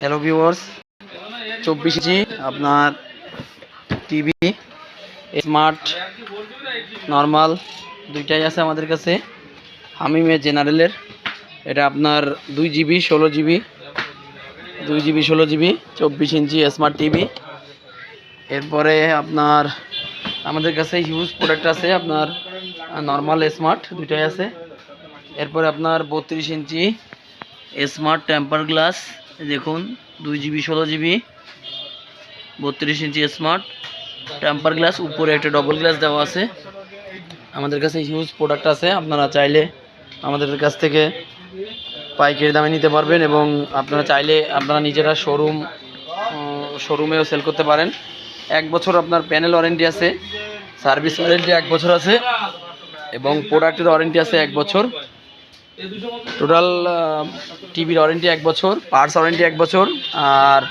Hello viewers, 24 ইঞ্চি আপনার TV smart normal দুইটাই আছে আমাদের কাছে। হামিমের জেনারেলের এটা আপনার 2 GB 16 GB 2 GB 16 GB 24 ইঞ্চি স্মার্ট টিভি। এরপরে আপনার আমাদের কাছে হিউজ প্রোডাক্ট আছে, আপনার নর্মাল স্মার্ট দুইটাই আছে। এরপরে আপনার 32 ইঞ্চি স্মার্ট টেম্পার গ্লাস দেখুন, 2 GB 16 GB 32 ইঞ্চি স্মার্ট টেম্পার গ্লাস, উপরে একটা ডবল গ্লাস দেওয়া আছে। আমাদের কাছে হিউজ প্রোডাক্ট আছে, আপনারা চাইলে আমাদের কাছ থেকে পাইকারি দামে নিতে পারবেন এবং আপনারা চাইলে আপনারা নিজেরা শোরুমেও সেল করতে পারেন। 1 বছর আপনার প্যানেল ওয়ারেন্টি আছে, সার্ভিস ওয়ারেন্টি 1 বছর আছে এবং প্রোডাক্টের ওয়ারেন্টি আছে 1 বছর। টোটাল টিভির ওয়ারেন্টি 1 বছর, পার্টস ওয়ারেন্টি 1 বছর আর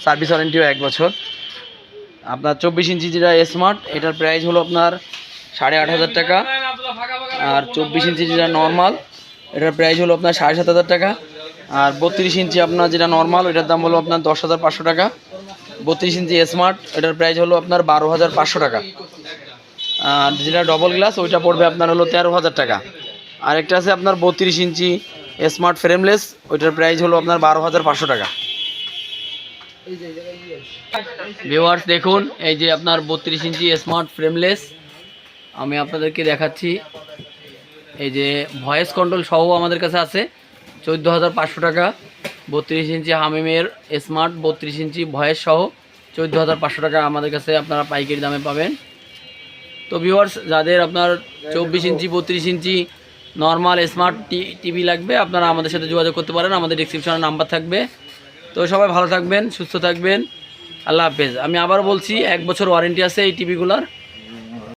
সার্ভিস ওয়ারেন্টিও 1 বছর। আপনার 24 ইঞ্চি যেটা স্মার্ট, এটার প্রাইস হলো আপনার 8,500 টাকা। আর 24 ইঞ্চি যেটা নর্মাল, এটার প্রাইস হলো আপনার 7,500 টাকা। আর 32 ইঞ্চি আপনার যেটা নর্মাল, এটার দাম হলো আপনার 10,500 টাকা। 32 ইঞ্চি স্মার্ট, এটার প্রাইস হলো আপনার 12,500 টাকা। আর যেটা ডবল গ্লাস, ওইটা পড়বে আপনার হলো 13,000 টাকা। আরেকটা আছে আপনার 32 ইঞ্চি স্মার্ট ফ্রেমলেস, ওইটার প্রাইস হলো আপনার 12,500 টাকা। ভিউয়ার্স দেখুন, এই যে আপনার 32 ইঞ্চি স্মার্ট ফ্রেমলেস আমি আপনাদেরকে দেখাচ্ছি। এই যে ভয়েস কন্ট্রোল সহ আমাদের কাছে আছে 14,500 টাকা। 32 ইঞ্চি হামিমের স্মার্ট 32 ইঞ্চি ভয়েস সহ 14,500 টাকা আমাদের কাছে আপনারা পাইকারি দামে পাবেন। তো ভিউয়ার্স, যাদের আপনার 24 ইঞ্চি 32 ইঞ্চি নর্মাল স্মার্ট টিভি লাগবে, আপনারা আমাদের সাথে যোগাযোগ করতে পারেন, আমাদের ডেসক্রিপশনে নাম্বার থাকবে। তো সবাই ভালো থাকবেন, সুস্থ থাকবেন, আল্লাহ হাফেজ। আমি আবার বলছি, 1 বছর ওয়ারেন্টি আছে এই টিভিগুলোর।